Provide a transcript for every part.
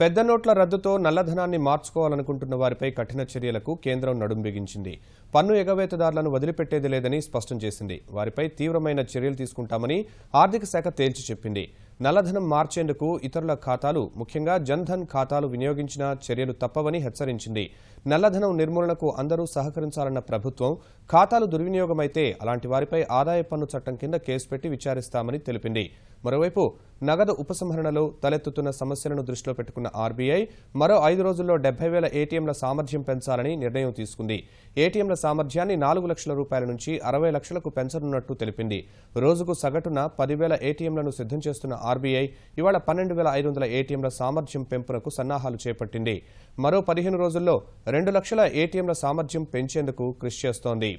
పెద్ద నోట్ల రద్దుతో నల్లధనాన్ని మార్చుకోవాలనుకుంటున్న వారిపై కఠిన చర్యలకు కేంద్రం నడుం బిగించింది. పన్ను ఎగవేతదారులను వదిలిపెట్టేది లేదని స్పష్టం చేసింది. వారిపై తీవ్రమైన చర్యలు తీసుకుంటామని ఆర్థిక శాఖ తేల్చి చెప్పింది. నల్లధనం మార్చేందుకు ఇతరుల ఖాతాలు, ముఖ్యంగా జన్ధన్ ఖాతాలు వినియోగించిన చర్యలు తప్పవని హెచ్చరించింది. నల్లధనం నిర్మూలనకు అందరూ సహకరించాలన్న ప్రభుత్వం, ఖాతాలు దుర్వినియోగమైతే అలాంటి వారిపై ఆదాయ పన్ను చట్టం కింద కేసు పెట్టి విచారిస్తామని తెలిపింది. మరోవైపు నగదు ఉపసంహరణలో తలెత్తుతున్న సమస్యలను దృష్టిలో పెట్టుకున్న ఆర్బీఐ మరో 5 రోజుల్లో 70,000 ఏటీఎంల సామర్థ్యం పెంచాలని నిర్ణయం తీసుకుంది. ఏటీఎంల సామర్థ్యాన్ని 4 లక్షల రూపాయల నుంచి 60 లక్షలకు పెంచనున్నట్టు తెలిపింది. రోజుకు సగటున 10,000 ఏటీఎంలను సిద్ధం చేస్తున్న ఆర్బీఐ ఇవాళ 12,500 ఏటీఎంల సామర్థ్యం పెంపునకు సన్నాహాలు చేపట్టింది. మరో 15 రోజుల్లో 2 లక్షల ఏటీఎంల సామర్థ్యం పెంచేందుకు కృషి చేస్తోంది.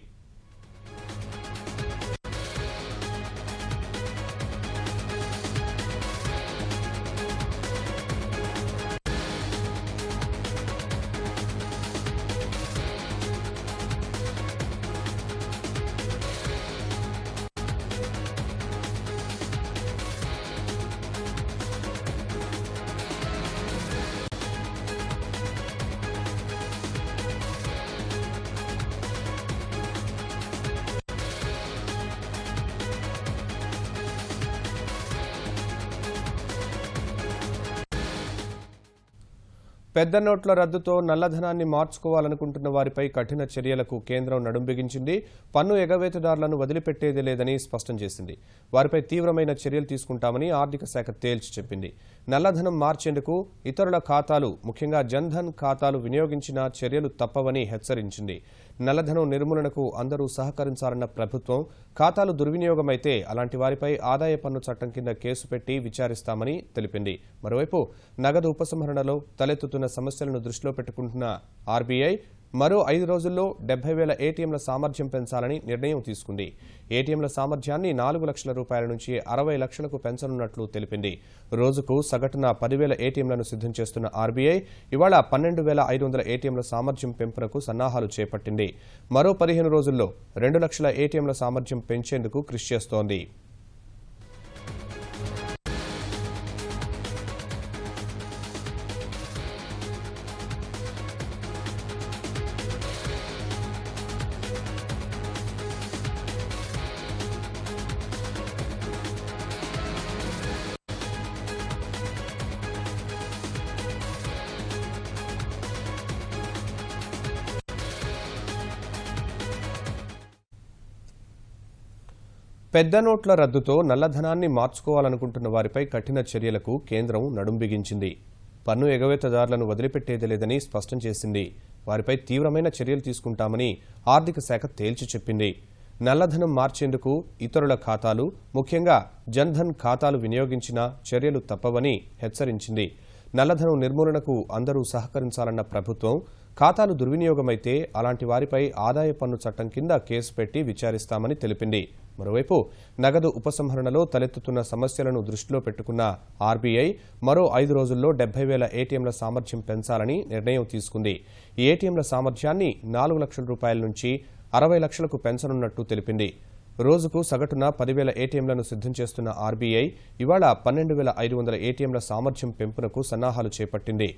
పెద్ద నోట్ల రద్దుతో నల్లధనాన్ని మార్చుకోవాలనుకుంటున్న వారిపై కఠిన చర్యలకు కేంద్రం నడుం బిగించింది. పన్ను ఎగవేతదారులను వదిలిపెట్టేది లేదని స్పష్టం చేసింది. వారిపై తీవ్రమైన చర్యలు తీసుకుంటామని ఆర్థిక శాఖ తేల్చి చెప్పింది. నల్లధనం మార్చేందుకు ఇతరుల ఖాతాలు, ముఖ్యంగా జన్ధన్ ఖాతాలు వినియోగించిన చర్యలు తప్పవని హెచ్చరించింది. నల్లధనం నిర్మూలనకు అందరూ సహకరించాలన్న ప్రభుత్వం, ఖాతాలు దుర్వినియోగమైతే అలాంటి వారిపై ఆదాయ పన్ను చట్టం కింద కేసు పెట్టి విచారిస్తామని తెలిపింది. మరోవైపు నగదు ఉపసంహరణలో తలెత్తుతున్న సమస్యలను దృష్టిలో పెట్టుకుంటున్న ఆర్బీఐ మరో 5 రోజుల్లో 70,000 ఏటీఎంల సామర్థ్యం పెంచాలని నిర్ణయం తీసుకుంది. ఏటీఎంల సామర్థ్యాన్ని 4 లక్షల రూపాయల నుంచి 60 లక్షలకు పెంచనున్నట్లు తెలిపింది. రోజుకు సగటున 10,000 ఏటీఎంలను సిద్ధం చేస్తున్న ఆర్బీఐ ఇవాళ 12,500 ఏటీఎంల సామర్థ్యం పెంపునకు సన్నాహాలు చేపట్టింది. మరో 15 రోజుల్లో 2 లక్షల ఏటీఎంల సామర్థ్యం పెంచేందుకు కృషి చేస్తోంది. పెద్ద నోట్ల రద్దుతో నల్లధనాన్ని మార్చుకోవాలనుకుంటున్న వారిపై కఠిన చర్యలకు కేంద్రం నడుం బిగించింది. పన్ను ఎగవేతదారులను వదిలిపెట్టేది లేదని స్పష్టం చేసింది. వారిపై తీవ్రమైన చర్యలు తీసుకుంటామని ఆర్థిక శాఖ తేల్చి చెప్పింది. నల్లధనం మార్చేందుకు ఇతరుల ఖాతాలు, ముఖ్యంగా జన్ధన్ ఖాతాలు వినియోగించిన చర్యలు తప్పవని హెచ్చరించింది. నల్లధనం నిర్మూలనకు అందరూ సహకరించాలన్న ప్రభుత్వం, ఖాతాలు దుర్వినియోగమైతే అలాంటి వారిపై ఆదాయ పన్ను చట్టం కింద కేసు పెట్టి విచారిస్తామని తెలిపింది. మరోవైపు నగదు ఉపసంహరణలో తలెత్తుతున్న సమస్యలను దృష్టిలో పెట్టుకున్న ఆర్బీఐ మరో 5 రోజుల్లో 70,000 ఏటీఎంల సామర్థ్యం పెంచాలని నిర్ణయం తీసుకుంది. ఈ ఏటీఎంల సామర్థ్యాన్ని 4 లక్షల రూపాయల నుంచి 60 లక్షలకు పెంచనున్నట్టు తెలిపింది. రోజుకు సగటున 10,000 ఏటీఎంలను సిద్ధం చేస్తున్న ఆర్బీఐ ఇవాళ 12,500 ఏటీఎంల సామర్థ్యం పెంపునకు సన్నాహాలు చేపట్టింది.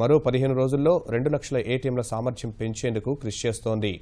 మరో 15 రోజుల్లో 2 లక్షల ఏటీఎంల సామర్థ్యం పెంచేందుకు కృషి చేస్తోంది.